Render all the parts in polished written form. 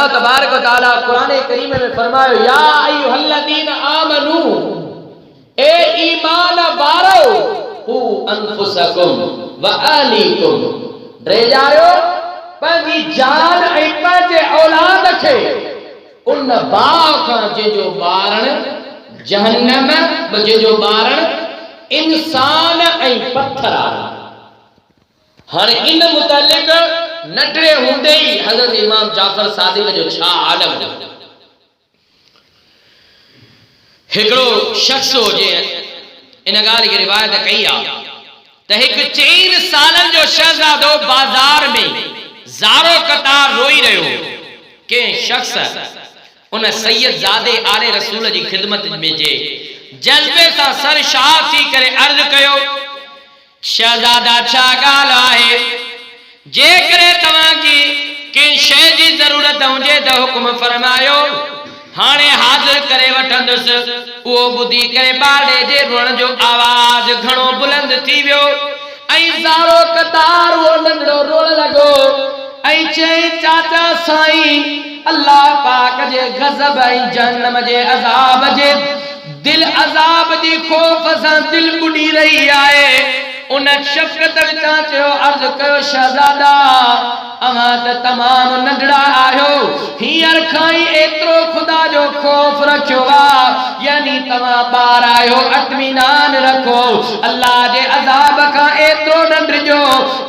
अल्लाह तबारक व तआला कुरान करीम में फरमायो या अय्युहल्लज़ीना आमनू ए ईमान वारो क़ू अनफुसकुम व अहलीकुम डरे जायो पंहिंजी जान ऐं पंहिंजे औलाद खे उन बाह खां जंहिंजो ॿारण जहन्नम जंहिंजो ॿारण इंसान ऐं पत्थर आहे। हाणे इन मुतालिक नंढड़े हूंदे ई हज़रत इमाम जाफर सादिक जो छा आलम हो। हिकिड़ो शख्स हो जे इन ॻाल्हि खे रिवायत कई आहे त हिकु 4 सालनि जो शहज़ादो बाज़ार में ज़ारो कतार रोई रहियो कंहिं शख्स उन सैयद ज़ादे आले रसूल जी ख़िदमत में जे जज्बे सां सरशाह थी करे अर्ज़ कयो शहज़ादा छा ॻाल्हि आहे जेकरे तव्हांजी कंहिं शइ जी ज़रूरत हुजे त हुक्म फरमायो हाणे हाज़िर करे वठंदुसि। उहो ॿुधी करे ॿारड़े जे रोअण जो आवाज़ घणो बुलंद थी वियो ऐं ज़ारो कतार उहो नंढड़ो रोअण लॻो ऐं चई चाचा साईं अल्लाह पाक जे गज़ब ऐं जहन्नम जे अज़ाब जे दिल अज़ाब जी खौफ सां दिल ॿुॾी रही आहे। उन शफ़क़त विचां चयो अर्ज़ कयो शहज़ादा अव्हां त तमामु नंढड़ा आहियो हींअर खां ई एतिरो ख़ुदा जो खौफ़ रखियो आहे यानी तव्हां ॿार आहियो अत्मीनान रखो अल्लाह जे अज़ाब खां एतिरो न डिॼो।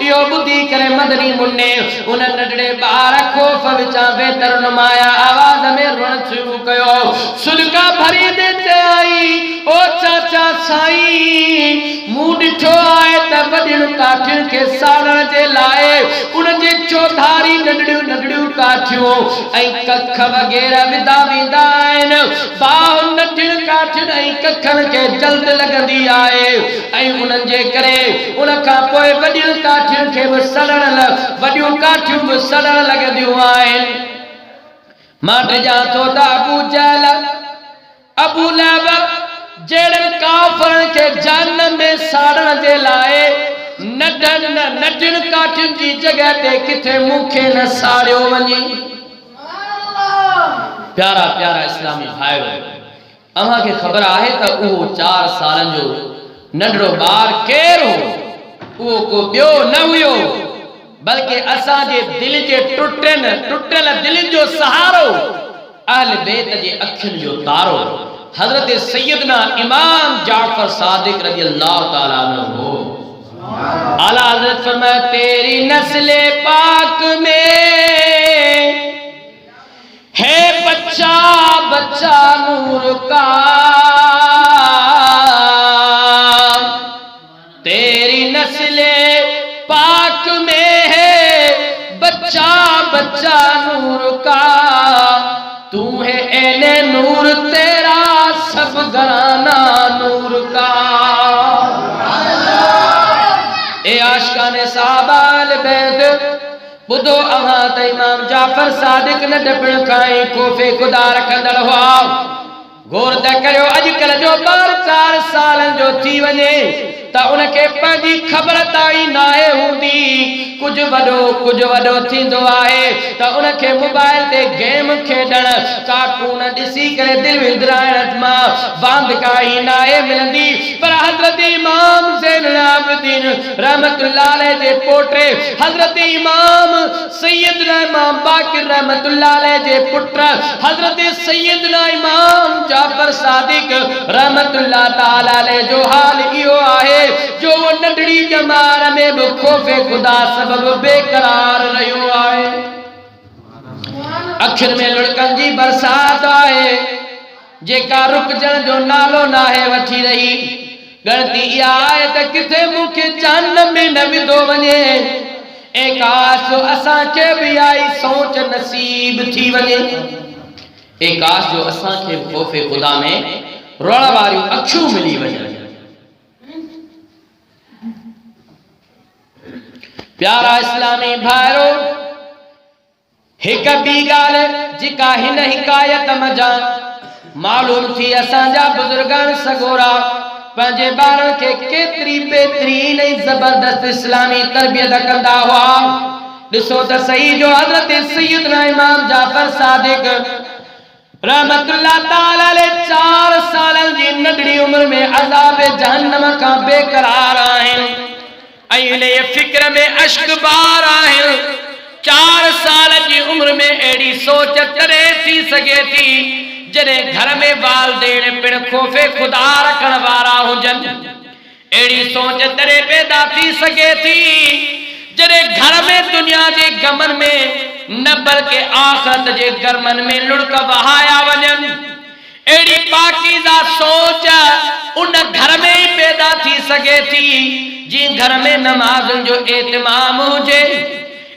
इहो ॿुधी करे मदनी मुन्ने उन नंढड़े ॿार खौफ़ विचां बेहतर नुमाया आवाज़ में रोअण शुरू कयो सुलका भरी दे चयाई ओ चाचा साईं मूं ॾिठो आहे त वॾियूं काठियुनि खे साड़ण जे लाइ उन जे चौधारी नंढड़ियूं काठियूं ऐं कख वग़ैरह विधा वेंदा आहिनि। बाहि नंढियुनि काठियुनि ऐं कखनि खे जल्द लॻंदी आहे ऐं उन्हनि जे करे उन खां पोइ वॾियूं काठियुनि खे बि वॾियूं काठियूं बि सड़ण लॻंदियूं आहिनि। मां ॾिसां थो त अबू जहल अबू लहब जहिड़नि काफ़रनि खे जहन्नम में साड़ण जे लाइ नंढियुनि काठियुनि जी जॻह ते किथे मूंखे न साड़ियो वञे। प्यारा प्यारा इस्लामी भाइयो अव्हां खे ख़बर आहे त उहो 4 सालनि जो नंढड़ो ॿार केरु हो? उहो को ॿियो न हुयो बल्कि असांजे दिल जे टुटियल दिलनि जो सहारो अहल बैत जे अखियुनि जो तारो हज़रत सैयदना इमाम जाफर सादिक रज़ी अल्लाह ताला अन्हु हो। आला हज़रत फरमाया तेरी नस्ल पाक में है बच्चा बच्चा नूर का तेरी नस्ल पाक में है बच्चा बच्चा नूर का तू है एने नूर तेरा सब घराना नूर का। ए आशिकाने साहबा अहले बैत ॿुधो अव्हां त इमाम जाफर सादिक न ॾपण खां ई ख़ौफ़े ख़ुदा रखंदड़ हुआ। गौर त करियो अॼुकल्ह जो ॿार 4 सालनि जो थी वञे त उनखे पंहिंजी ख़बर ताईं नाहे हूंदी कुझु वॾो थींदो आहे त उनखे मोबाइल ते गेम खेॾण कार्टून ॾिसी करे दिलि विंदराइण मां वांदिका ई नाहे मिलंदी। पर हज़रत इमाम ज़ैनुल आबिदीन रहमतुल्लाह अलैह जे पोटे हज़रत इमाम सैयदना इमाम बाक़िर रहमतुल्लाह अलैह जे पुत्र हज़रत सैयदना इमाम जाफर सादिक रहमतुल्लाह ताला अलैह जो हाल इहो आहे जो वो नंढड़ी जमार में भी खौफ़े खुदा सबब बेकरार रहियो आहे। अखियुनि में लुड़कनि जी बरसात आहे जेका रुकजण जो नालो नाहे वठी रही। गणती इहा आहे त किथे मूंखे जहन्नम में न विधो वञे ऐं काश जो असांखे बि आई सोच नसीब थी वञे। ऐं काश जो असांखे खौफ़े खुदा में रोअण वारियूं अखियूं मिली वञनि। प्यारा इस्लामी भाइरो हिक ॿी ॻाल्हि जेका हिन हिकायत मज़ा मालूम थी असांजा बुज़ुर्गान सगोरा पंहिंजे ॿारनि खे केतिरी बेहतरीन ऐं ज़बरदस्त इस्लामी तरबियत कंदा हुआ ॾिसो त सही जो हज़रत सैयदना इमाम जाफर सादिक रहमतुल्लाह ताला अलैह 4 सालन जी नंढड़ी उम्र में अज़ाब जहन्नम खां बेकरार आहिनि ऐं इन फिक्र में अश्क बार आहिनि। 4 साल जी उम्र में अहिड़ी सोच तॾहिं थी सघे थी जॾहिं घर में वालदेन पिण ख़ौफ़े ख़ुदा रखण वारा हुजनि। अहिड़ी सोच तॾहिं पैदा थी सघे थी जॾहिं घर में दुनिया जे गमन में न बल्कि आख़िरत जे गरमन में लुढ़क वहाया वञनि। अहिड़ी पाकीज़ा सोच उन घर में ही पैदा थी सघे थी जी घर में नमाज़ुनि जो एतिमाम हुजे।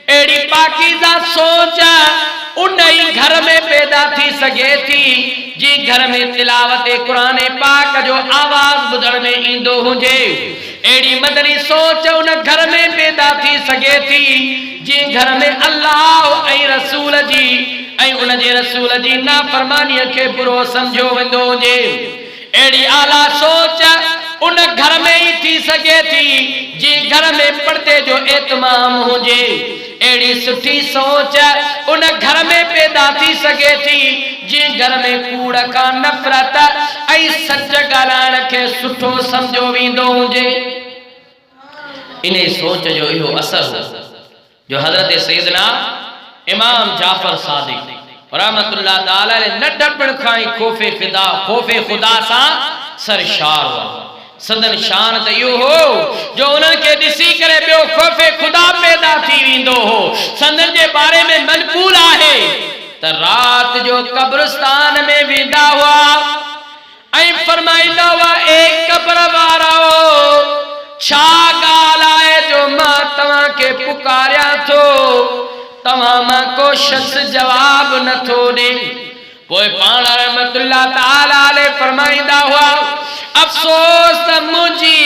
अहिड़ी पाकीज़ा सोच उन ही घर में पैदा थी सघे थी जी घर में तिलावत कुरान पाक जो आवाज़ ॿुधण में ईंदो हुजे। अहिड़ी मदनी सोच उन घर में पैदा थी सघे थी जी घर में अल्लाह ऐं रसूल जी ऐं उन जे रसूल जी नाफरमानीअ खे बुरो सम्झो वेंदो हुजे। अहिड़ी आला सोच उन घर में ही थी सघे थी जी घर में पर्दे जो एतमाम हुजे। अहिड़ी सुठी सोच उन घर में पैदा थी सघे थी जी घर में कूड़ खां नफ़रत ऐं सच ॻाल्हाइण खे सुठो सम्झो वेंदो हुजे। इन सोच जो इहो असर हो जो हज़रत सैयदना इमाम जाफर सादिक रहमतुल्लाह ताला अलैह नंढपण खां ई ख़ौफ़े ख़ुदा सां सरशार हुआ। सदन शान त इहो हो जो उन्हनि खे ॾिसी करे ॿियो ख़ौफ़े ख़ुदा पैदा थी वेंदो हो। संदन जे बारे में मनक़ूल आहे त रात जो कब्रिस्तान में वेंदा हुआ ऐं फरमाईंदा हुआ ए कब्र वारो छा ॻाल्हि आहे जो मां तव्हां खे पुकारियां थो तव्हां मां को शख़्स जवाब नथो ॾे। पोइ पाण रहमतुल्लाह ताला अलैह फरमाईंदा हुआ अफ़सोस त मुंहिंजी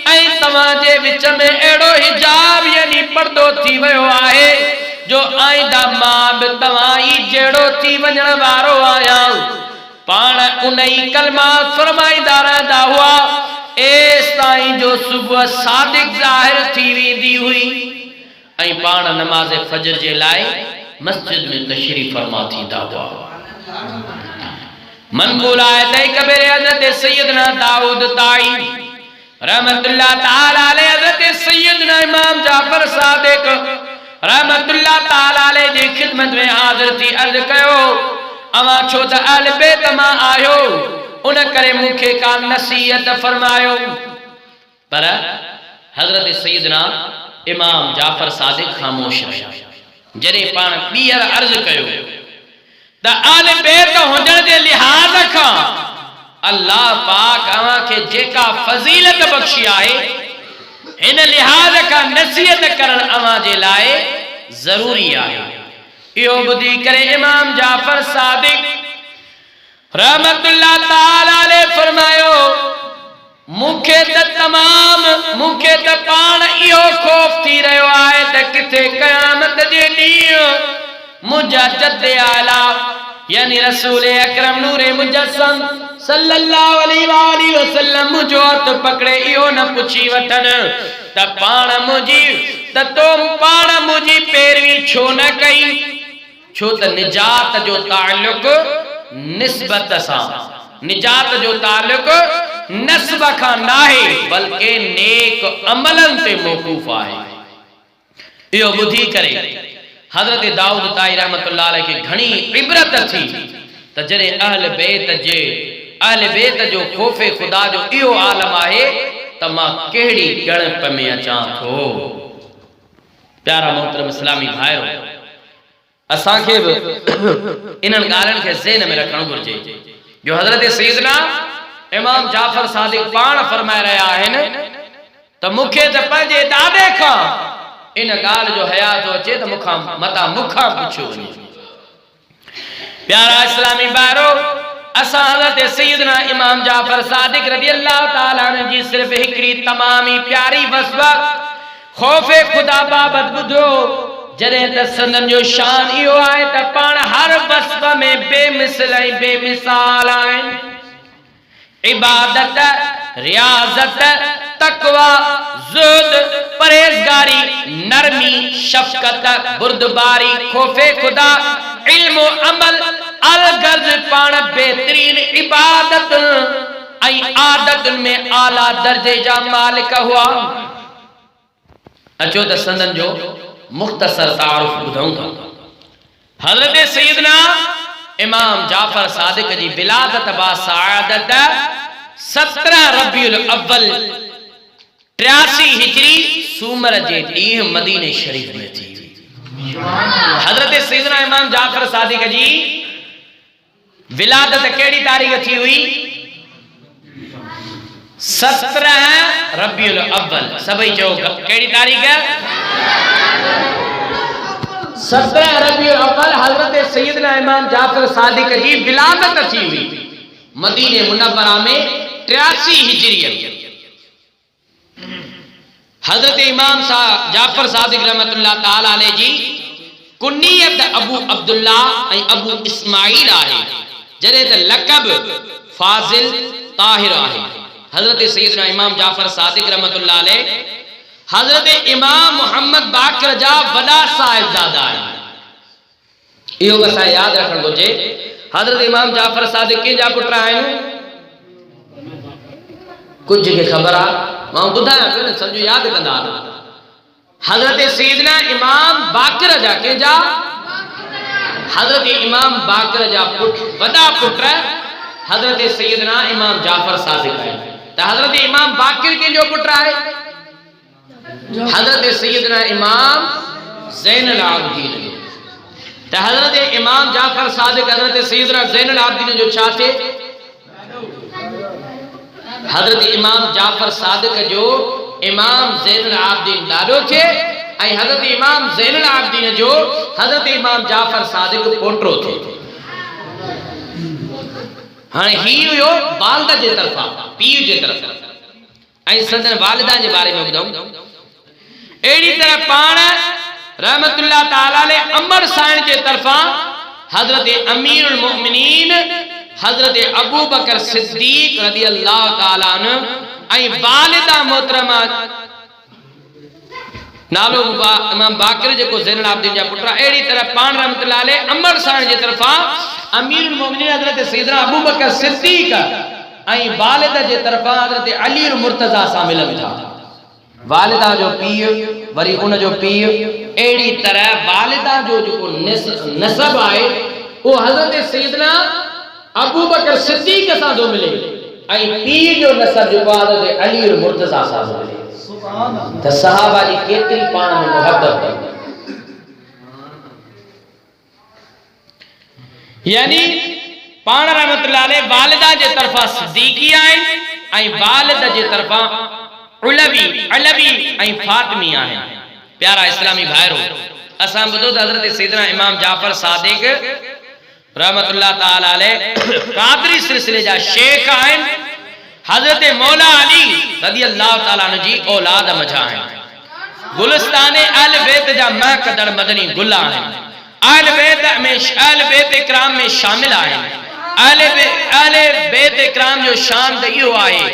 ऐं तव्हां जे विच में अहिड़ो हिजाब यानी पर्दो थी वियो आहे जो आईंदा मां बि तव्हां ई जहिड़ो थी वञण वारो आहियां। पाण उन ई कलमात फरमाईंदा रहंदा हुआ एस ताईं जो सुबुह सादिक ज़ाहिर थी वेंदी हुई ऐं पाण नमाज़ फजर जे लाइ मस्जिद में तशरीफ़ फरमा थींदा हुआ। मनक़ूल आहे त हिक भेरे हज़रत सैयदना दाऊद ताई रहमतुल्लाह ताला अलैह हज़रत सैयदना इमाम जाफर सादिक रहमतुल्लाह ताला अलैह जी खिदमत में हाज़िर थी अर्ज़ कयो अवां छो त अहल बैत मां आहियो उन करे मूंखे का नसीहत फरमायो। पर हज़रत सैयदना इमाम जाफर सादिक ख़ामोश रहिया। जॾहिं पाण ॿीहर अर्ज़ कयो त अहल बैत हुजण जे लिहाज़ खां अल्लाह पाक अवां खे जेका फज़ीलत बख़्शी आहे इन लिहाज़ खां नसीहत करण अवां जे लाइ ज़रूरी आहे। इहो ॿुधी करे इमाम जाफर सादिक रहमतुल्लाह ताला अलैह फरमायो मूंखे त पाण इहो ख़ौफ़ थी रहियो आहे त किथे क़यामत जे ॾींहुं मुंहिंजा जद आला यानी रसूल अकरम नूरे मुजस्सम सल्लल्लाहु अलैहि वसल्लम मुंहिंजो हथ पकड़े इहो न पुछी वठनि त पाण मुंहिंजी पैरवी छो न कई। छो त निजात जो ताल्लुक निस्बत सां निजात जो ताल्लुक नस्ब खां नाहे बल्कि नेक अमलन ते मौकूफ आहे। इहो ॿुधी करे हज़रत दाऊद ताई रहमतुल्लाह अलैह खे घणी इबरत थी त जॾहिं अहल बैत जो ख़ौफ़े ख़ुदा जो इहो आलम आहे त मां कहिड़ी ॻणप में अचां थो। प्यारा मोहतरम इस्लामी भाइरो असांखे बि इन्हनि ॻाल्हियुनि खे ज़हन में रखणु घुरिजे जो हज़रत सैयदना इमाम जाफर सादिक पाण फरमाए रहिया आहिनि त मूंखे त पंहिंजे ॾाॾे खां इन ॻाल्हि जो हया थो अचे त मूंखां पुछियो वञे। प्यारा इस्लामी भाइरो असां हज़रत सैयदना इमाम जाफर सादिक रज़ी अल्लाह ताला अन्हु जी सिर्फ़ हिकिड़ी तमाम ई प्यारी वस्फ़ ख़ौफ़े ख़ुदा बाबत ॿुधो जॾहिं त संदन जो शान इहो आहे त पाण हर वस्फ़ में बेमिसल ऐं बेमिसाल आहिनि। इबादत रियाज़त तकवा, जुहद, परहेजगारी, नरमी, शफकत, बुर्दबारी, खौफे खुदा, इल्म अमल, अलगर्ज पाण बेहतरीन इबादत ऐं आदत में आला दर्जे जा मालिक हुआ। अचो त संदन जो मुख्तसर तारुफ ॿुधूं था। हज़रत सैयदना इमाम जाफर सादिक जी विलादत बा सआदत 17 रबीउल अव्वल 83 हिजरी सूमर जे ॾींहुं मदीने शरीफ में थी। हज़रत सैयदना इमाम जाफर सादिक जी विलादत कहिड़ी तारीख़ थी हुई? 17 रबीउल अव्वल। सभई चओ कहिड़ी तारीख़? 17 रबीउल अव्वल हज़रत सैयदना इमाम जाफर सादिक जी विलादत थी हुई मदीने मुनव्वरा में 83 हिजरी। हज़रत इमाम जाफर सादिक रहमतुल्लाह ताला अलैहि जी कुनियत अबू अब्दुल्ला ऐं अबू इस्माइल आहे, जॾहिं त लक़ब फाज़िल ताहिर आहे। हज़रत सैयदना इमाम जाफर सादिक रहमतुल्लाह अलैहि हज़रत इमाम मोहम्मद बाक़िर जा वॾा साहिबजादा आहिनि। इहो असां यादि रखणु घुरिजे। हज़रत इमाम जाफर सादिक कंहिंजा पुट आहिनि? कुझु खे ख़बर आहे, मां ॿुधायां पियो न, सम्झो यादि कंदा। हज़रत सैयदना इमाम बाक़िर जा कंहिंजा? हज़रत इमाम बाक़िर जा वॾा पुट हज़रत सैयदना इमाम जाफर सादिक आहिनि। त हज़रत इमाम बाक़िर कंहिंजो पुट आहे? हज़रत सैयदना इमाम ज़ैनुल आबिदीन जो। त हज़रत इमाम जाफर सादिक हज़रत सैयदना ज़ैनुल आबिदीन जो छा थे? हज़रत इमाम जाफर सादिक जो इमाम ज़ैनुल आबिदीन ॾाॾो थे ऐं हज़रत इमाम ज़ैनुल आबिदीन जो हज़रत इमाम जाफर सादिक पोटो थे। हाणे ही हुयो वालिद जे तरफ़ा, पीउ जे तरफ़ा। ऐं संदन वालिदा जे बारे में ॿुधूं। अहिड़ी तरह पाण रहमतुल्लाह ताला अलैहि अमर साइण जे तरफ़ा हज़रत अमीरुल मोमिनीन हज़रत अबू बकर सिद्दीक रज़ी अल्लाह ताला अन्हु ऐं वालिदा मोहतरमा नालो इमाम बाक़िर जेको ज़ैनुल आबिदीन जा पुट। अहिड़ी तरह पाण रहमतुल्लाह अलैहि अमर साइण जे तरफ़ा अमीरुल मोमिनीन हज़रत सैयदना अबू बकर सिद्दीक ऐं वालिदा जे तरफ़ा हज़रत अली मुर्तज़ा सां मिलनि था। वालिदा जो पीउ वरी उन जो पीउ। अहिड़ी तरह वालिदा जो जेको नसब आहे उहो हज़रत सैयदना अबू बकर सिद्दीक सां थो मिले ऐं पीउ जो नसब जेको आहे हज़रत अली मुर्तज़ा सां थो मिले। त सहाबा जी केतिरी पाण में मुहबत। यानी पाण रहमतुल्लाह अलैहि वालिदा जे तरफ़ा सिद्दीकी आहिनि ऐं वालिद जे तरफ़ा अलवी ऐं फातिमी आहिनि। प्यारा इस्लामी भाइरो, असां ॿुधो त हज़रत सैयदना इमाम जाफर सादिक रहमतुल्लाह ताला अलैहि क़ादरी सिलसिले जा शेख आहिनि। हज़रत मौला अली रज़ी अल्लाह ताला अन्हु जी औलाद मझा आहिनि। गुलिस्तान अहल बैत जा महकदड़ मदनी गुल आहिनि। अहल बैत इकराम में शामिल आहिनि। अहल बैत इकराम जो शान त इहो आहे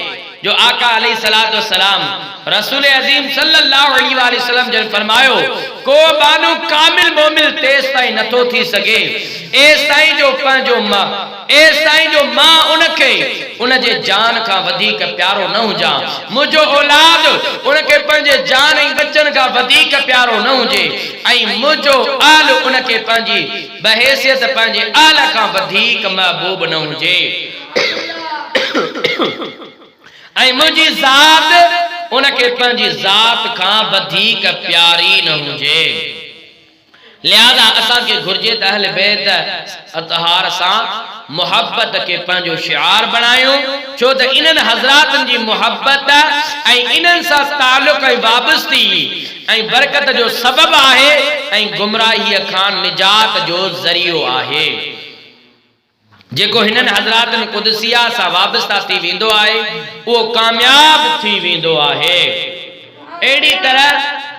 जो आका अलैहिस्सलातु वस्सलाम रसूल अज़ीम सल्लल्लाहु अलैहि वसल्लम जन फरमायो, को बानु कामिल मोमिल तेस ताईं नथो थी सघे एस ताईं जो पंहिंजो मां उनखे उनजे जान खां वधीक प्यारो न हुजां, मुंहिंजो औलाद उनखे पंहिंजे जान ऐं बचन खां वधीक प्यारो न हुजे ऐं मुंहिंजो आल उनखे पंहिंजी बहैसियत पंहिंजे आल खां वधीक महबूब न हुजे ऐं मुंहिंजी ज़ात उनखे पंहिंजी ज़ात खां वधीक प्यारी न हुजे। लिहाज़ा असांखे घुर्जे त अहल बैत अतहार सां मोहब्बत के पंहिंजो शिआर बणायूं, छो त इन्हनि हज़रातनि जी मोहब्बत ऐं इन्हनि सां ताल्लुक़ ऐं वाबस्ती ऐं बरकत जो सबब आहे ऐं गुमराहीअ खां निजात जो ज़रियो आहे। जेको हिननि हज़रातनि कुदसिया सां वाबस्ता थी वेंदो आहे उहो कामयाब थी वेंदो आहे। अहिड़ी तरह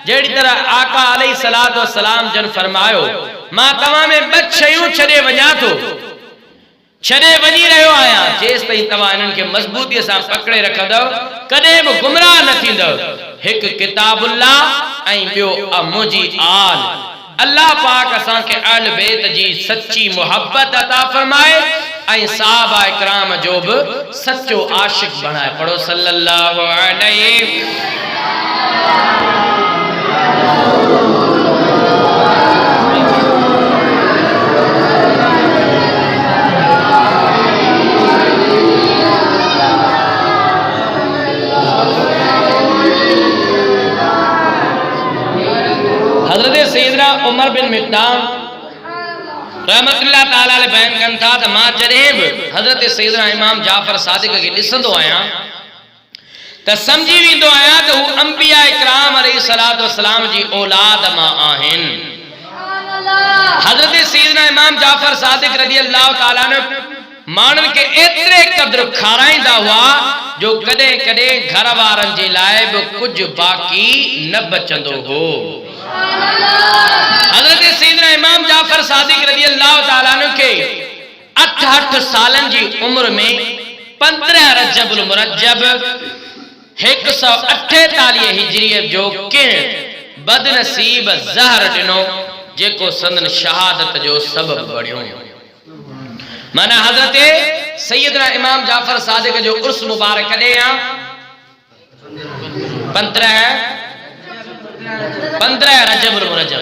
जहिड़ी तरह आका अलैहिस्सलातु वस्सलाम जन फरमायो, मां तव्हां में ॿ शयूं छॾे वञा थो, छॾे वञी रहियो आहियां जेसि ताईं तव्हां इन्हनि खे मज़बूतीअ सां पकड़े रखंदव कॾहिं बि गुमराह न थींदव। हिकु किताबुल्लाह ऐं ॿियो मुंहिंजी आल। अल्लाह पाक असांखे अहल बैत जी सच्ची मोहब्बत अता फरमाए ऐं सहाबा इकराम जो बि सच्चो आशिक बणाए। पढ़ो सल्लल्लाहु अलैहि। हज़रत सैयदना उमर बिन मिक़दाम रहमतुल्लाह ताला अलैहि बयान कनि था त मां जॾहिं बि हज़रत सैयदना इमाम जाफ़र सादिक खे ॾिसंदो आहियां त समझी वेंदो आहियां त हू अंबिया इकराम अलैहिस्सलातु वस्सलाम जी औलाद मां आहिनि। हज़रत सैयदना इमाम जाफ़र सादिक रज़ियल्लाहु ताला अन्हु माण्हुनि खे एतिरे क़द्र खाराईंदा हुआ जो कॾहिं कॾहिं घर वारनि जे लाइ बि कुझु बाक़ी न बचंदो हो। हज़रत सैयदना इमाम जाफ़र सादिक रज़ियल्लाहु ताला अन्हु खे 8 सालनि जी उम्र में 15 रजबुल मुरज्जब 148 हिजरीअ जो कंहिं बदनसीब ज़हर ॾिनो जेको संदन शहादत जो सबब बणियो। माना हज़रत सैयदना इमाम जाफ़र सादिक जो उर्स मुबारक कॾहिं आहे? 15 रजबुल मुरज्जब।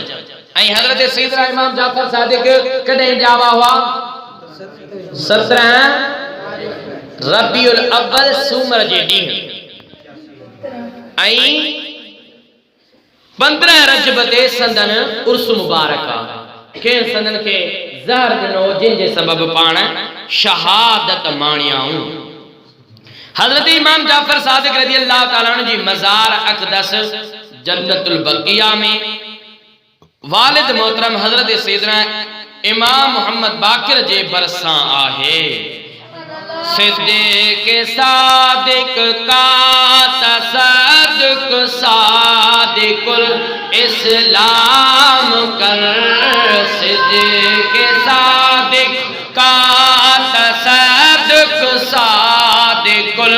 ऐं हज़रत सैयदना इमाम जाफ़र सादिक कॾहिं ॼावा हुआ? 17 रबीउल अव्वल सूमर जे ॾींहुं ऐं 15 रजब ते संदन उर्स मुबारक आहे। कंहिं संदन खे ज़हर ॾिनो जंहिंजे सबब पाण शहादत माणियाऊं। हज़रत इमाम जाफ़र सादिक रज़ियल्लाहु ताला अन्हु जी मज़ार अक़दस जन्नतुल बक़िया में वालिद मोहतरम हज़रत सैयदना इमाम मोहम्मद बाक़िर जे बरसां आहे। सिद्दीक़ सादिक का तसद्दुक़ सादिकुल इस्लाम कर। सिद्दीक़ सादिक का तसद्दुक़ सादिकुल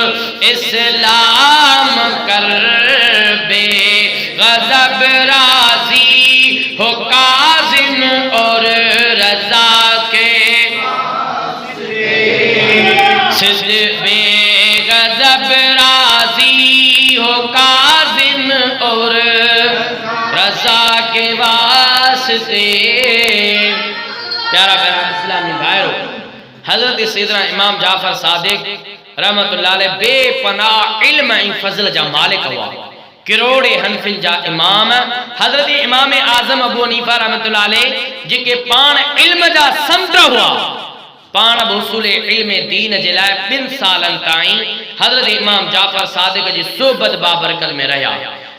इस्लाम कर। बेग़ज़ब राज़ी हो काज़िम और रज़ा के। बेग़ज़ब राज़ी हो काज़िम और रज़ा के वास्ते। प्यारा प्यारा इस्लामी भाइयों, हज़रत सैयदना इमाम जाफ़र सादिक रहमतुल्लाह अलैह बेपनाह इल्म ऐं फज़ल जा मालिक हुआ। किरोड़े हनफिन जा इमाम हज़रत इमाम आज़म अबू हनीफ़ा रहमतुल्लाह अलैह जेके पाण इल्म जा समुंड हुआ, पाण वसूल इल्म दीन जे लाइ 2 सालनि ताईं हज़रत इमाम जाफ़र सादिक जी सोबत बाबरकत में रहिया।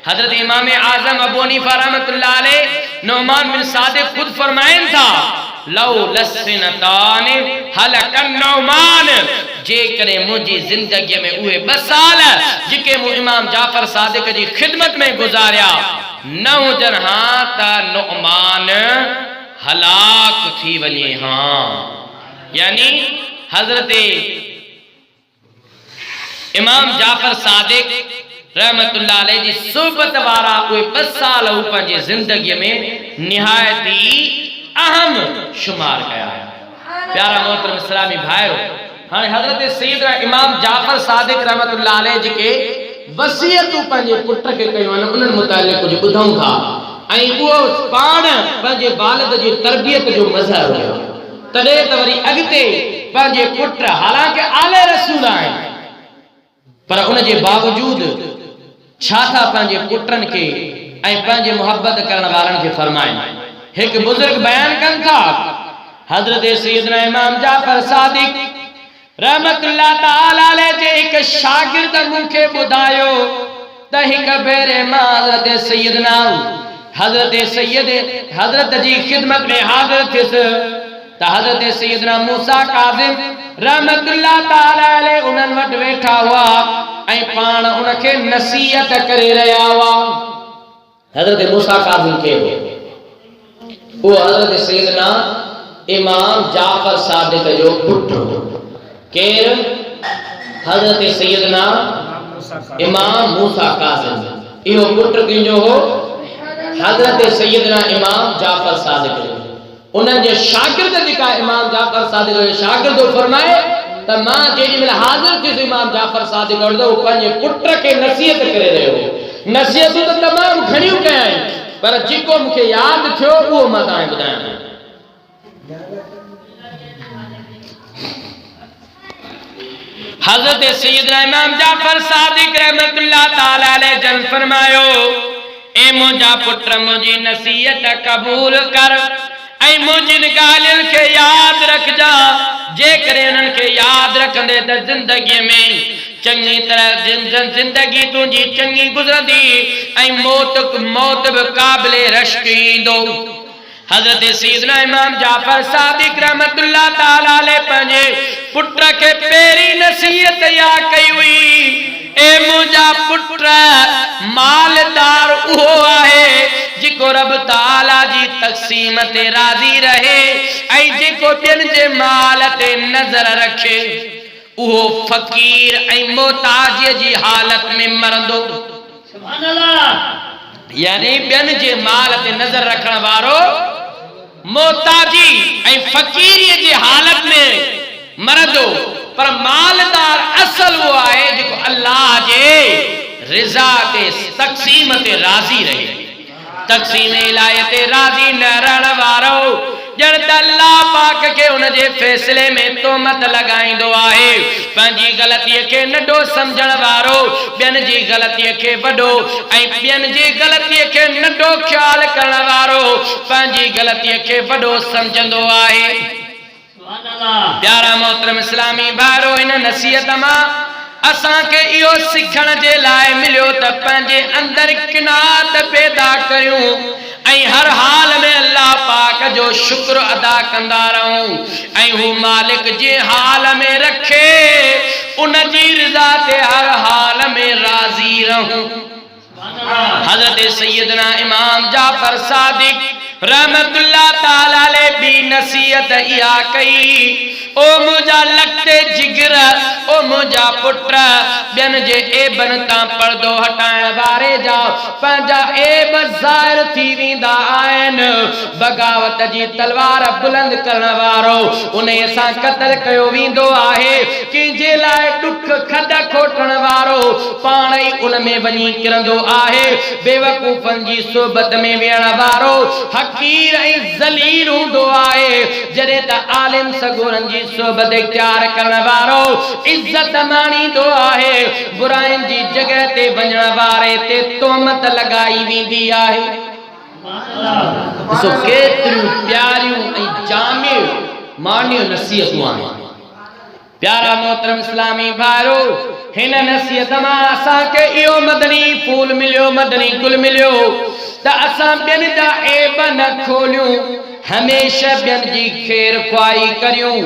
हज़रत इमाम आज़म अबू हनीफ़ा रहमतुल्लाह अलैह नुमान बिन सादिक खुद फरमाइन था लौ लसनतान हलकन नौमान। जेकॾहिं मुंहिंजी ज़िंदगीअ में उहे 2 साल जेके मूं इमाम जाफ़र सादिक जी ख़िदमत में गुज़ारिया न हुजनि हा त नुमान हलाक थी वञे हा। यानी हज़रत इमाम जाफ़र सादिक रहमतुल्लाह अलैह जी सोबत वारा उहे 2 साल हू पंहिंजी ज़िंदगीअ में निहायत ई अहम शुमार कया। प्यारा मोहतरम इस्लामी भाइयों, हाणे हज़रत सैयदना इमाम जाफ़र सादिक रहमतुल्लाह अलैह जेके वसीयतूं पंहिंजे पुट खे कयूं आहिनि उन्हनि मुतालिक़ कुझु ॿुधूं था ऐं उहो पाण पंहिंजे वालिद जी तरबियत जो मज़हर हुयो। तॾहिं त वरी अॻिते पंहिंजे पुट हालांकि आले रसूल आहिनि पर उन जे बावजूद छा था पंहिंजे पुटनि खे ऐं पंहिंजे मोहब्बत करण वारनि खे फरमाइनि। हिकु बुज़ुर्ग बयान कनि था हज़रत सैयदना इमाम जाफ़र सादिक रहमतुल्लाह ताला अलैह जे हिकु शागिर्द मूंखे ॿुधायो त हिकु भेरे मां हज़रत जी ख़िदमत में हाज़िर थियुसि त हज़रत सैयदना मूसा काज़िम रहमतुल्लाह ताला अलैह उन्हनि वटि वेठा हुआ ऐं पाण उनखे नसीहत करे रहिया हुआ। हज़रत मूसा काज़िम खे वो हज़रत सैयदना इमाम जाफर सादिक जो पुत्र केर हजरत सैयदना इमाम मूसा कासिम इहो पुत्र किंजो हो हजरत सैयदना इमाम जाफर सादिक जो उन्हनि जे शागिर्द जेका इमाम जाफर सादिक जो शागिर्द फरमाए त मां जेॾी महिल हाज़िर थियुसि इमाम जाफर सादिक जो उहो पंहिंजे पुट खे नसीहत करे रहियो नसीहतूं त तमामु घणियूं कया आहिनि पर जेको मूंखे यादि थियो उहो मां तव्हांखे ॿुधायां हज़रत सैयदना इमाम जाफर सादिक रहमतुल्लाह ताला अलैह जन फरमायो ए मुंहिंजा पुट मुंहिंजी नसीहत क़बूल कर ऐं मुंहिंजिन ॻाल्हियुनि खे यादि रखजा जेकॾहिं उन्हनि खे यादि रखंदे त ज़िंदगीअ में चङी तरह ज़िंदगी तुंहिंजी चङी गुज़रंदी ऐं मौत बि क़ाबिल रश्क ईंदो हज़रत सैयदना इमाम जाफर सादिक रहमतुल्लाह ताला अलैह पंहिंजे पुट खे पहिरीं नसीहत या कई हुई ए मुंहिंजा पुट मालदार उहो आहे जेको रब ताला जी तक़सीम ते राज़ी रहे ऐं जेको ॿियनि जे माल ते नज़र रखे उहो फ़कीर ऐं मोहताज जी हालत में मरंदो सुभान अल्लाह यानी ॿियनि जे माल ते नज़र रखण वारो मोहताजी ऐं फ़कीरीअ जी हालत में मरंदो पर मालदार असल वो आहे जेको अल्लाह जे रिज़ा ते तक़सीम ते राज़ी रहे तक़सीम इलाही ते राज़ी न रहण वारो ॼण त अल्लाह पाक खे उन जे फ़ैसिले में तोहमत लॻाईंदो आहे पंहिंजी ग़लतीअ खे नंढो सम्झण वारो ॿियनि जी ग़लतीअ खे वॾो ऐं ॿियनि जी ग़लतीअ खे नंढो ख़्यालु करण वारो पंहिंजी ग़लतीअ खे वॾो सम्झंदो आहे प्यारा मोहतरम इस्लामी भाइरो इन नसीहत मां असांखे इहो सिखण जे लाइ मिलियो त पंहिंजे अंदरि किनात पैदा करियूं ऐं हर हाल में अल्लाह पाक जो शुक्र अदा कंदा रहूं ऐं हू मालिक जे हाल में रखे उन जी रिज़ा ते हर हाल में राज़ी रहूं हज़रत सैयदना इमाम जाफर सादिक रहमतुल्लाह ताला अलैह भी नसीहत इहा कई ओ मुंहिंजा लखते जिगर ओ मुंहिंजा पुट ॿियनि जे ऐबनि तां पर्दो हटाइण वारे जा पंहिंजा ऐब ज़ाहिर थी वेंदा आहिनि बग़ावत जी तलवार बुलंद करण वारो उन सां क़त्ल कयो वेंदो आहे कंहिंजे लाइ ॾुख खॾ खोटण वारो पाण ई उन में वञी किरंदो आहे बेवकूफ़नि जी सोबत में वेहण वारो हक़ीर ऐं ज़लील हूंदो आहे जॾहिं त आलिम सगोरनि जी सोबत इख्तियार करण वारो इज़त माणींदो आहे बुराइनि जी जॻह ते वञण वारे ते तोहमत लॻाई वेंदी आहे ॾिसो केतिरियूं प्यारियूं ऐं जामियूं मानियूं नसीहतूं आहिनि प्यारा मोहतरम इस्लामी भाइरो हिन नसीहत मां असांखे इहो मदनी फूल मिलियो मदनी गुल मिलियो त असां ॿियनि जा ऐब न खोलियूं हमेशह ॿियनि जी ख़ैर ख़्वाही करियूं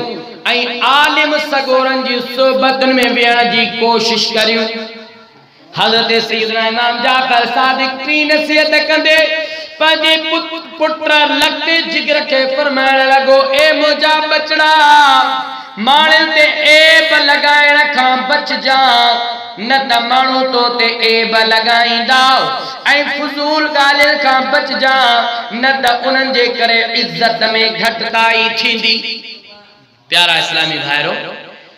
ऐं आलिम सगोरनि जी सोबतुनि में वेहण जी कोशिश करियूं हज़रत सैयदना इमाम जाफर सादिक टी नसीहत कंदे पंहिंजे पुट लखते जिगर खे फरमाइण लॻो ए मुंहिंजा बचड़ा माण्हुनि ते ऐब लॻाइण खां बचजा न त माण्हू तो ते ऐब लॻाईंदा ऐं फुज़ूल ॻाल्हियुनि खां बचजा न त उन्हनि जे करे इज़त में घटिताई थींदी प्यारा इस्लामी भाइरो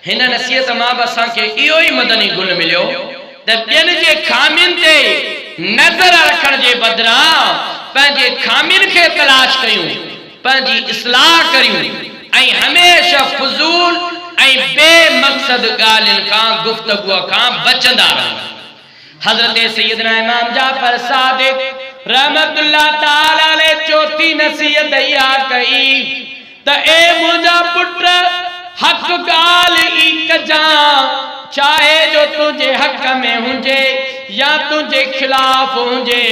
हिन नसीहत मां बि असांखे इहो ई मदनी गुल मिलियो त ॿियनि जे खामियुनि ते नज़र रखण जे बदिरां पंहिंजे खामियुनि खे तलाश कयूं पंहिंजी इस्लाह करियूं ऐं हमेशह फुज़ूल ऐं बेमक़सद ॻाल्हियुनि खां गुफ़्तगूअ खां बचंदा रहूं हज़रत सैयदना इमाम जाफर सादिक रहमतुल्लाह ताला अलैह चौथी नसीहत इहा कई त ए मुंहिंजा पुट हक़ ॻाल्हि ई कजां चाहे जो तुंहिंजे हक़ में हुजे या तुंहिंजे खिलाफ़ हुजे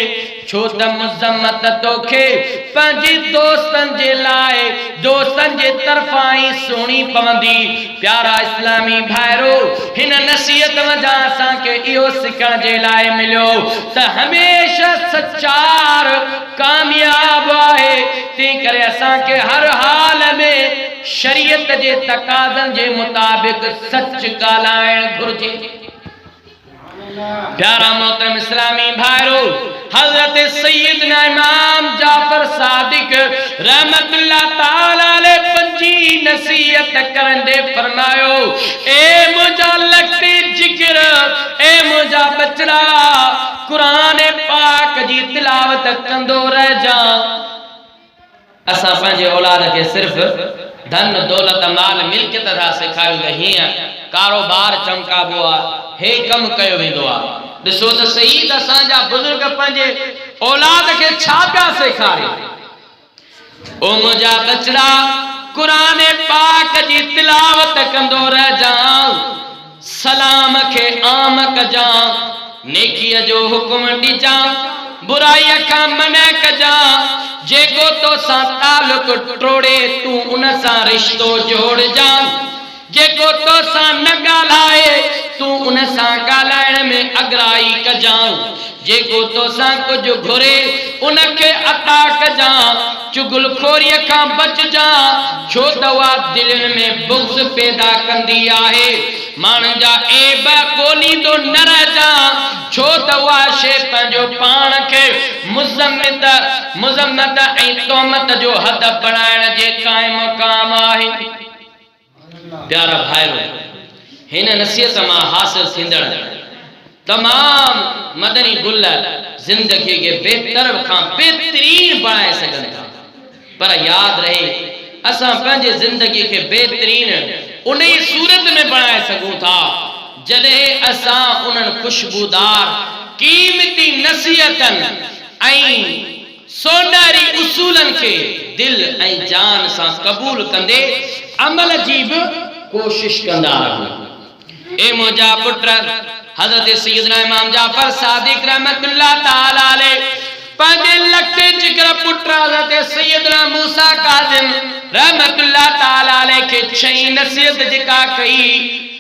छो त मुज़म्मत तोखे पंहिंजी दोस्तन जे लाइ दोस्तन जे तरफ़ां ई सुणी पवंदी। प्यारा इस्लामी भाइरो, हिन नसीहत वजा असांखे इहो सिखण जे लाइ मिलियो त हमेशा सचार कामयाब आहे। तंहिं करे असांखे हर हाल में शरीयत जे तकाज़नि जे मुताबिक़ सच ॻाल्हाइण घुर्जे। प्यारा मोहतरम इस्लामी भाइरो, हज़रत सैयदना इमाम जाफर सादिक रहमतुल्लाह ताला अलैह पंजी नसीहत करंदे फरमायो, ए मुंहिंजा लखते जिगर, ए मुंहिंजा बचड़ा, कुरान पाक जी तिलावत कंदो रहिजा। असां पंहिंजे औलाद खे सिर्फ़ धन दौलत माल मिल्कियत था सेखारियूं त हीअं कारोबार चमकाबो आहे, हे कम कयो वेंदो आहे। ॾिसो त सही त असांजा बुज़ुर्ग पंहिंजे औलाद खे छा पिया सेखारे। ओ मुंहिंजा बचड़ा, कुरान पाक जी तिलावत कंदो रहिजा, सलाम खे आम कजा, नेकीअ जो हुकुम ॾिजा, बुराई खां मना कजा। जेको तोसां तालुक टोड़े तू उन सां रिश्तो जोड़जा। जेको तोसां न ॻाल्हाए तू उन सां ॻाल्हाइण में अगराई कजा। जेको तोसां कुछ घुरे उनखे अता कजा। चुगलखोरीअ खां बचजा, छो त उहा दिलनि में बुग़्ज़ पैदा कंदी आहे। माण्हुनि जा ऐब ॻोल्हींदो न रहिजा, छो त उहा शइ पंहिंजो पाण खे मुज़म्मत ऐं तोहमत जो हद बणाइण जे क़ाइम मक़ाम आहे। प्यारा भाइरो, हिन नसीहत मां हासिल थींदड़ तमाम मदनी गुल ज़िंदगी के बेतरब खां बेहतरीन बणाए सघनि था। पर याद रहे, असां पंहिंजे ज़िंदगी के बेहतरीन उन ई सूरत में बणाए सघूं था जॾहिं असां उन्हनि खुशबूदार क़ीमती नसीहतनि ऐं सोनारी उसूलनि खे दिल ऐं जान सां क़बूल कंदे अमल जी भी कोशिश कंदा रहूं। ए मुंहिंजा पुट, हज़रत सैयदना इमाम जाफर सादिक रहमतुल्लाह ताला अलैह पंहिंजे लखते जिगर पुट हज़रत सैयदना मूसा काज़िम रहमतुल्लाह ताला अलैह खे छई नसीहत जेका कई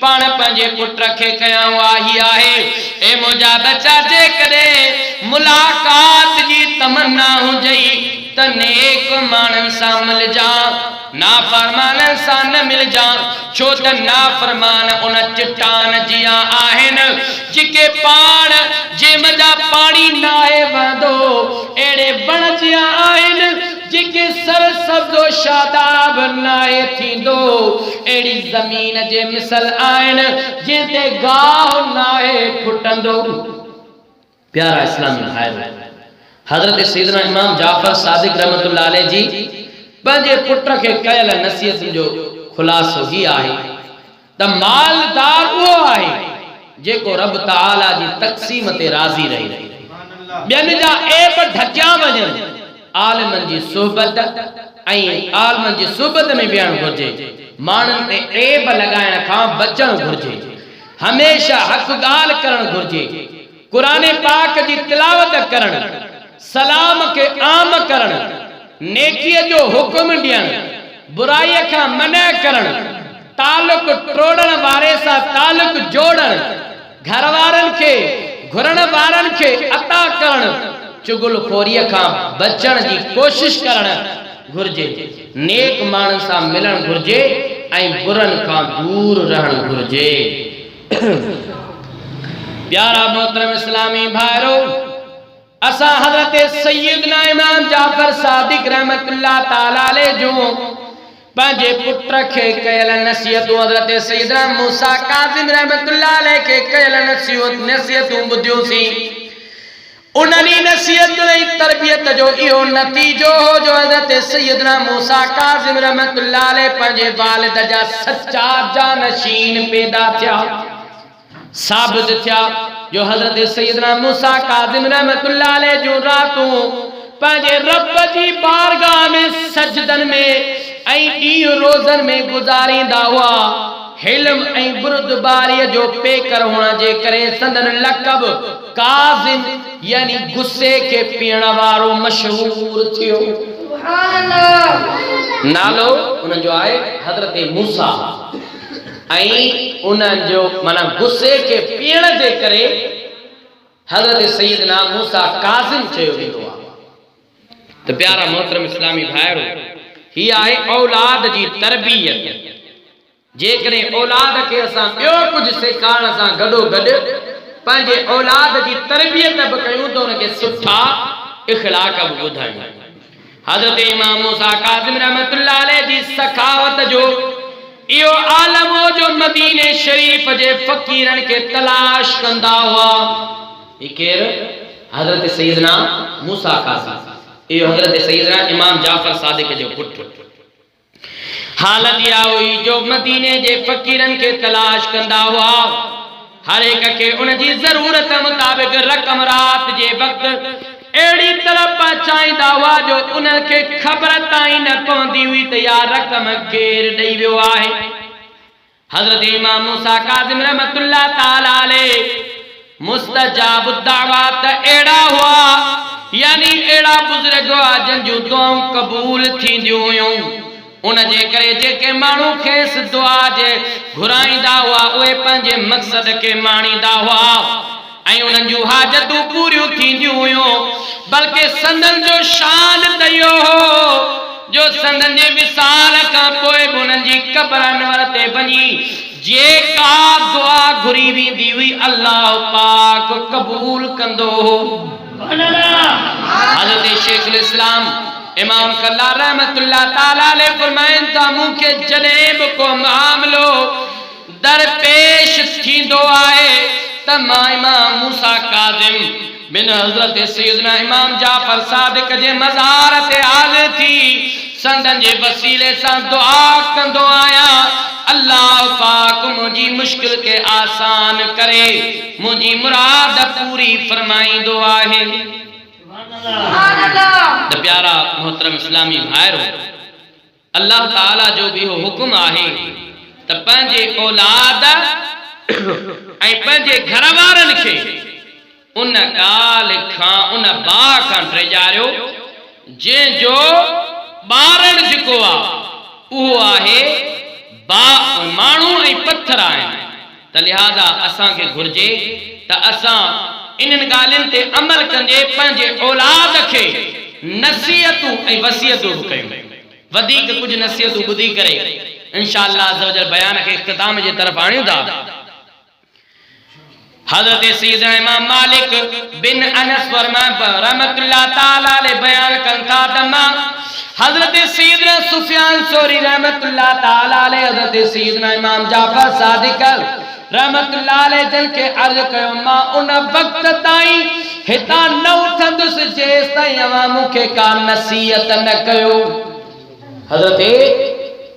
पाण पंहिंजे पुट खे कयां वाही आहे। ए मुंहिंजा बच्चा, जेकॾहिं मुलाक़ात जी तमन्ना हुजई त नेक माण्हुनि सां मिलजा, नाफरमाननि सां न मिलजा। छो त नाफरमान उन चट्टान जिया आहिनि जेके पाण जंहिंमहिल पाणी नाहे वहंदो, अहिड़े बण जिया आहिनि जेके सरसब्ज़ो शादाब नाहे थींदो, अहिड़ी ज़मीन जे मिसल आहिनि जंहिं ते गाह नाहे फुटंदो। प्यारा इस्लामी भाइरो, हज़रत सैयदना इमाम जाफर सादिक रहमतुल्लाह अलैह जी पंहिंजे पुट खे कयल नसीहत जो खुलासो ही आहे त मालदार उहो आहे जेको रब ताला जी तक़सीम ते राज़ी रहे। ॿियनि जा ऐब ढकिया वञनि, आलिमनि जी सोहबत ऐं आलिमनि जी सोहबत में विहणु घुर्जे। माण्हुनि ते ऐब लॻाइण खां बचणु घुर्जे। हमेशा हक़ ॻाल्हि करणु घुर्जे। कुरान पाक जी तिलावत करणु, सलाम के आम करणु, नेकीअ जो हुकुम ॾियणु, बुराईअ खां मना करणु, तालुक टोड़ण वारे सां तालुक जोड़णु, घर वारनि खे घुरण वारनि खे अता करणु, चुगलखोरीअ खां बचण जी कोशिश करणु घुर्जे। नेक माण्हुनि सां मिलणु घुर्जे ऐं बुरनि खां दूर रहणु घुर्जे। प्यारा मोहतरम इस्लामी भाइरो, असां हज़रत सैयदना इमाम जाफर सादिक रहमतुल्लाह ताला अलैह जो पंहिंजे पुट खे कयल नसीहतूं, हज़रत सैयदना मूसा काज़िम रहमतुल्लाह अलैह खे कयल नसीहतूं ॿुधियूंसीं। उन्हनि नसीहतुनि जी तरबियत जो इहो नतीजो हो जो हज़रत सैयदना मूसा काज़िम रहमतुल्लाह अलैह पंहिंजे वालिद जा सच्चा जानशीन पैदा थिया, साबित थिया। जो हज़रत सैयदना मूसा काज़िम रहमतुल्लाह अलैह जो रातूं पंहिंजे रब जी बारगाह में सजदन में ऐं ॾींहं रोज़नि में गुज़ारींदा हुआ। हिल्म ऐं बुर्दबारी जो पेकर हुअण जे करे संदन लक़ब काज़िम यानी गुस्से के पीअण वारो मशहूर थियो। नालो उन जो आहे हज़रत मूसा ऐं उन जो माना गुस्से के पीअण जे करे हज़रत सैयदना मूसा काज़िम चयो वेंदो आहे। तो प्यारा मोहतरम इस्लामी भाइरो, ही आहे औलाद जी तरबियत। जेकॾहिं औलाद खे असां ॿियो कुझु सेखारण सां गॾोगॾु पंहिंजे औलाद जी तरबियत बि कयूं त उनखे सुठा इख़लाक़ बि ॿुधायूं। हज़रत इमाम मूसा काज़िम रहमतुल्लाह अलैह जी सखावत जो इहो आलम हो जो मदीने शरीफ जे फ़कीरनि खे तलाश कंदा हुआ। ही केरु? हज़रत सैयदना मूसा काज़िम। इहो हज़रत सैयदना इमाम जाफ़र सादिक जो पुटु। हालत इहा हुई जो मदीने जे फ़कीरनि खे तलाश कंदा हुआ। हर एक खे उन जी ज़रूरत मुताबिक़ रक़म रात जे वक़्तु अहिड़ी तरह पहुचाईंदा हुआ जो उनखे ख़बर ताईं न पवंदी हुई त इहा रक़म केरु ॾेई वियो आहे। हज़रत इमाम मूसा काज़िम रहमतुल्लाह ताला अलैह मुस्तजाब दावत अहिड़ा हुआ, यानी अहिड़ा बुज़ुर्ग हुआ जिन जूं दुआऊं क़बूल थींदियूं हुयूं। उन जे करे जेके माण्हू खेसि दुआ जे घुराईंदा हुआ उहे पंहिंजे मक़सद खे माणींदा हुआ ऐं उन्हनि जूं हाजतूं पूरियूं थींदियूं हुयूं। बल्कि संदन जो शान त इहो हो जो संदन जे विसाल खां पोइ बि उन्हनि जी क़ब्र अनवर ते वञी जेका दुआ घुरी वेंदी हुई अल्लाह पाक क़बूल कंदो हो। हज़रत शेखुल इस्लाम इमाम कल्ला रहमतुल्लाह ताला अलैह फरमाइन था मूंखे जॾहिं बि को मामलो दरपेश थींदो आहे त मां इमाम मूसा काज़िम बिन हज़रत सैयदना इमाम जाफ़र सादिक जे मज़ार ते हाज़िर थी संदन जे वसीले सां दुआ कंदो आहियां। अल्लाह पाक मुंहिंजी मुश्किल के आसान करे मुंहिंजी मुराद पूरी फरमाईंदो आहे। तो प्यारा मोहतरम इस्लामी भाइरो, अल्लाह ताला जो भी हुक्म आहे त पंहिंजे औलाद ऐं पंहिंजे घर वारनि खे उन ॻाल्हि खां उन बाहि खां टिजारियो जंहिंजो ॿारनि जेको आहे उहो आहे माण्हू ऐं पत्थर आहिनि। त लिहाज़ा असांखे घुर्जे त असां इन्हनि ॻाल्हियुनि ते अमल कंदे पंहिंजे औलाद खे नसीहतूं ऐं वसियतूं बि कयूं। वधीक कुझु नसीहतूं ॿुधी करे इंशाअल्लाह अज़्ज़ व जल बयान खे इख्तिताम जे तरफ़ आणियूं था। हज़रत सैयदना इमाम मालिक बिन अनस रहमतुल्लाह ताला अलैह बयान कनि था त मां हज़रत सैयदना सुफियान सौरी रहमतुल्लाह ताला अलैह हज़रत सैयदना इमाम जाफ़र सादिक रहमतुल्लाह अलैह जन के अर्ज़ कयो मां उन वक़्त ताईं हितां न उथंदुसि जेसि ताईं अवां मूंखे का नसीहत न कयो। हज़रत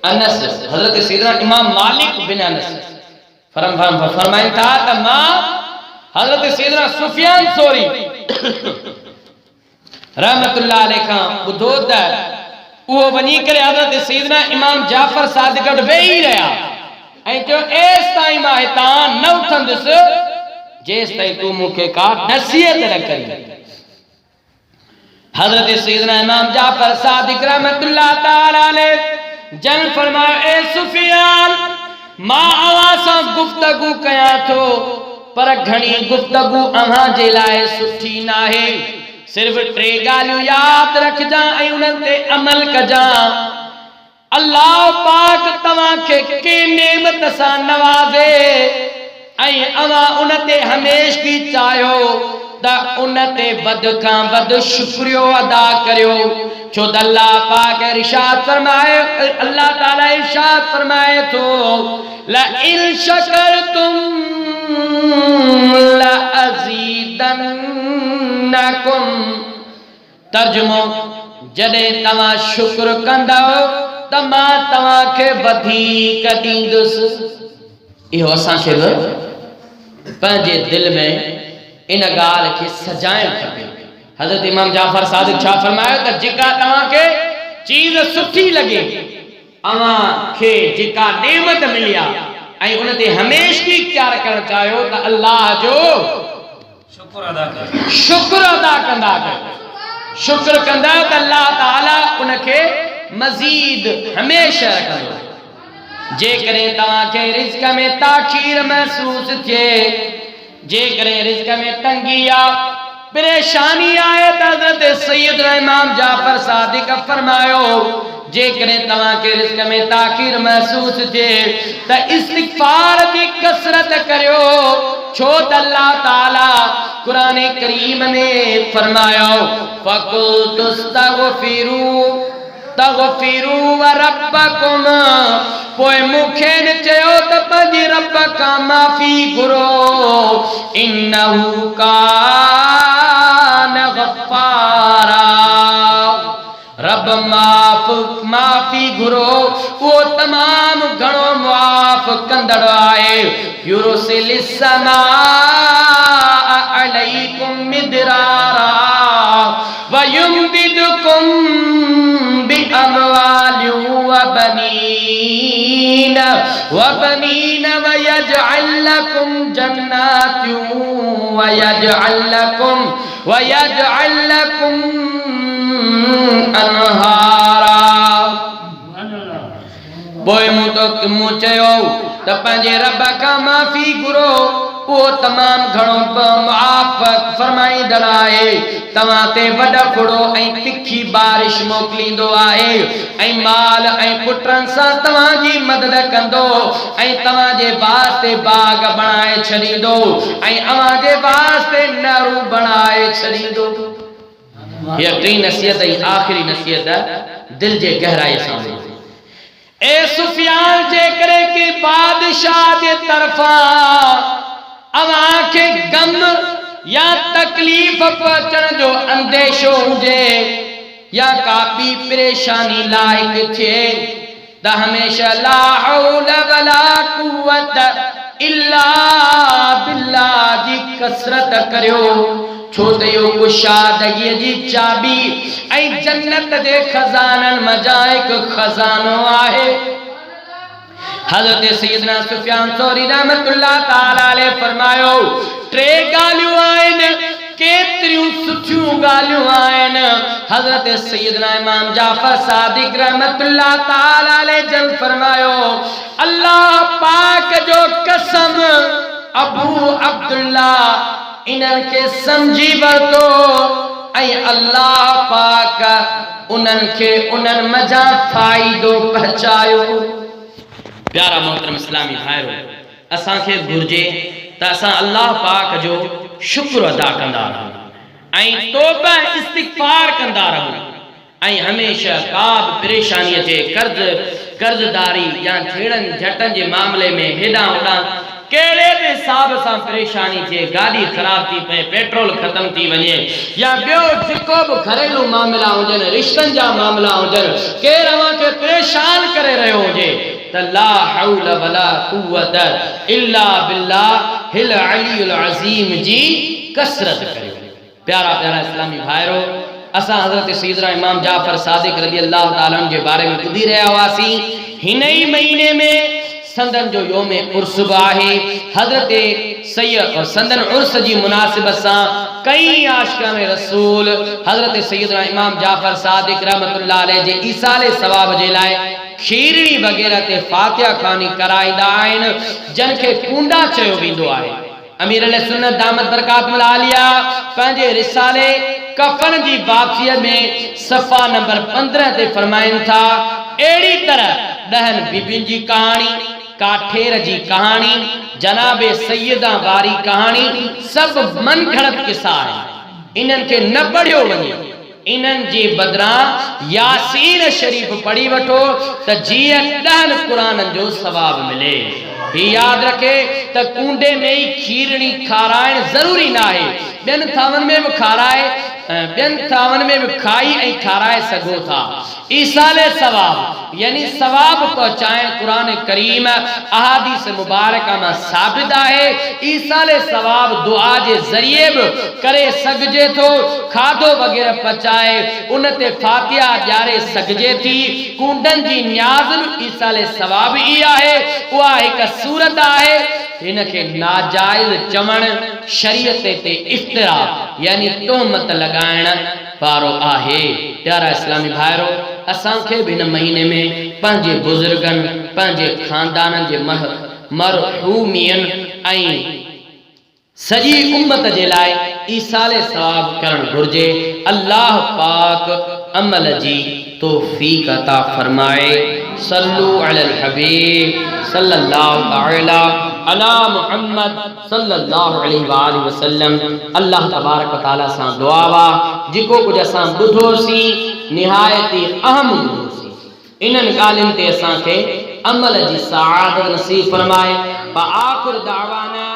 अनस हज़रत सैयदना इमाम मालिक बिन अनस फरमाइनि था त मां हज़रत सैयदना सुफियान सौरी रहमतुल्लाह अलैह खां ॿुधो त उहो वञी करे हज़रत सैयदना इमाम जाफ़र सादिक गॾु वेही रहिया ऐं चयो एसि ताईं मां हितां न उथंदुसि जेसि ताईं तूं मूंखे का नसीहत न करी। हज़रत सैयदना इमाम जाफ़र सादिक रहमतुल्लाह ताला अलैह जन फरमायो ए सुफियान मां अवां सां गुफ्तगू कयां थो पर घणी गुफ्तगू अव्हां जे लाइ सुठी नाहे। सिर्फ 3 ॻाल्हियूं यादि रखजां ऐं उन्हनि ते अमल कजां। अल्लाह पाक तव्हां खे के नेमत सां नवाज़े ऐं अव्हां उन ते हमेशगी चाहियो त उन ते वध खां वध शुक्रियो अदा करियो। छो त अल्लाह पाक इरशाद फरमाए अल्लाह ताला इरशाद फरमाए थो ला इन शकरतुम ला अज़ीदन्नकुम। तर्जुमो जॾहिं तव्हां शुक्र कंदव त मां तव्हांखे वधीक ॾींदुसि। इहो असांखे बि पंहिंजे दिलि में इन ॻाल्हि खे सजाइणु खपे। हज़रत इमाम जाफ़र सादिक छा फरमायो त जेका तव्हांखे चीज़ सुठी लॻे अव्हां खे जेका नेमत मिली आहे ऐं उन ते हमेशह इख्तियार करणु चाहियो त अल्लाह जो शुक्र अदा कंदा कयो। शुक्र कंदा त अल्लाह ताला उनखे मज़ीद हमेशह रखंदो। जेकॾहिं तव्हांखे रिज़्क़ में ताख़ीर महसूस थिए, जेकॾहिं रिज़्क़ में तंगी आहे, परेशानी आहे, त हज़रत सैयदना इमाम जाफर सादिक फरमायो जेकॾहिं तव्हांखे रिज़्क़ में ताख़ीर महसूस थिए त इस्तिग़फ़ार जी कसरत करियो। छो त अल्लाह ताला क़ुरान करीम में फरमायो फ़क़ुल्तु तग़फ़िरू व रब्बकुम, पोइ मूंखे न चयो त पंहिंजे रब खां माफ़ी घुरो, इन्नहु कान गफ़्फ़ारा, रब माफ़ी घुरो, वो तमाम घणो माफ़ कंदड़ आहे। युरसिलिस समाअ अलैकुम मिदरारा व युमदिदकुम बिअमवालिन व बनीन व यजअल लकुम जन्नातिन व यजअल लकुम अनहारा। पोइ मूं चयो त पंहिंजे रब खां माफ़ी घुरो, उहो तमामु घणो माफ़ फरमाईंदड़ आहे, तव्हां ते वॾा फुड़ो ऐं तिखी बारिश मोकिलींदो आहे, ऐं माल ऐं पुटनि सां तव्हांजी मदद कंदो, ऐं तव्हांजे वास्ते बाग बणाए छॾींदो, ऐं अव्हांजे वास्ते नहरू बणाए छॾींदो। हीअ टी नसीहत ऐं आख़िरी नसीहत दिल जे गहराई सां। ए सुफियान, जेकॾहिं के बादशाह जे तरफ़ां अव्हांखे गम या तकलीफ़ पहुचण जो अंदेशो हुजे या का ॿी परेशानी लाइक़ थिए त हमेशह ला हौल वला कुव्वत इल्ला बिल्लाह जी कसरत करियो। छो त इहो कुशादगीअ जी चाबी ऐं जन्नत जे खज़ाननि मज़ा हिकु खज़ानो आहे। हज़रत सैयदना सुफियान सौरी रहमतुल्लाह ताला अलैह फरमायो टे ॻाल्हियूं आहिनि, केतिरियूं सुठियूं ॻाल्हियूं आहिनि। हज़रत सैयदना इमाम जाफर सादिक रहमतुल्लाह ताला अलैह जन फरमायो अल्लाह पाक जो कसम, अबू अब्दुल्ला इन्हनि खे समझी वरितो ऐं अल्लाह पाक उन्हनि खे उन्हनि मज़ा फ़ाइदो पहुचायो। प्यारा मोहतरम इस्लामी भाइरो, असांखे घुर्जे त असां अल्लाह पाक जो शुक्र अदा कंदा रहूं ऐं तौबा इस्तिग़फ़ार कंदा रहूं ऐं हमेशह का बि परेशानी अचे, कर्ज़दारी या छेड़नि झटनि जे मामले में हेॾां होॾां कहिड़े बि हिसाब सां परेशानी थिए, गाॾी ख़राब थी पए, पेट्रोल ख़तम थी वञे, या ॿियो जेको बि घरेलू मामला हुजनि, रिश्तनि जा मामला हुजनि, केरु अव्हांखे परेशान करे रहियो हुजे त ला हौल वला कुव्वत इल्ला बिल्लाहिल अलीयुल अज़ीम जी कसरत करियो। प्यारा प्यारा इस्लामी भाइरो, असां हज़रत सैयदना इमाम जाफर सादिक रज़ी अल्लाह ताला जे बारे में ॿुधी रहिया हुआसीं। हिन ई महीने में संदन जो योम उर्स आहे। हज़रत सैयद और संदन उर्स जी मुनासिबत सां कई आशिकान रसूल हज़रत सैयदना इमाम जाफर सादिक रहमतुल्लाह अलैह जे ईसाले सवाब जे लाइ खीरणी वग़ैरह ते फातिहा ख़वानी कराईंदा आहिनि, जन खे कूंडा चयो वेंदो आहे। अमीर अल सुन्नत दामत बरकातुहुल आलिया पंहिंजे रिसाले कफन जी वापसीअ में सफ़ा नंबर 15 ते फरमाइनि था, अहिड़ी तरह 10 बीबियुनि जी कहाणी, काठेर जी कहानी, जनाबे सैयदा वारी कहानी सभु मन घड़त किस्सा आहिनि। इन्हनि खे न पढ़ियो वञे, इन्हनि जे बदिरां यासीन शरीफ़ पढ़ी वठो त जीअं 10 क़ुराननि जो सवाब मिले। ही यादि रखे त कूंडे में ई खीरणी खाराइण ज़रूरी न आहे, ॿियनि थावनि में बि खाराए त ॿियनि थावनि में बि खाई ऐं खाराए सघो था। ईसाले सवाब यानी सवाब पहुचाइण क़ुरान करीम अहादीस मुबारका में साबित है। ईसाले सवाब दुआ के जरिए भी करे सघिजे थो। खाधो वग़ैरह पचाए उन ते फातिहा ॼारे सघिजे थी। कूंडन जी न्याज़ ईसाले सवाब ई आहे। उहा हिकु सूरत आहे। इनके नाजायज़ चवण शरीयत ते इफ्तिरा यानी तोहमत लगाइण वारो आहे। प्यारा इस्लामी भाइरो, असांखे भी इन महीने में पंहिंजे बुजुर्गन पंहिंजे खानदानन जे मरहूमियन ऐं सजी उम्मत जे लाइ ईसाले सवाब करण घुर्जे। अल्लाह पाक अमल जी तौफीक अता फरमाए। सल्लु अलल हबीब सल्लल्लाहु तआला अला मुहम्मद सल्लल्लाहु अलैहि वसल्लम। अल्लाह तबारक व तआला सां दुआ वा जेको कुछ असां ॿुधोसीं निहायत ही अहम ॿुधोसीं। इन्हनि ॻाल्हियुनि ते असांखे अमल जी सआदत नसीब फरमाए। व आखिर दावाना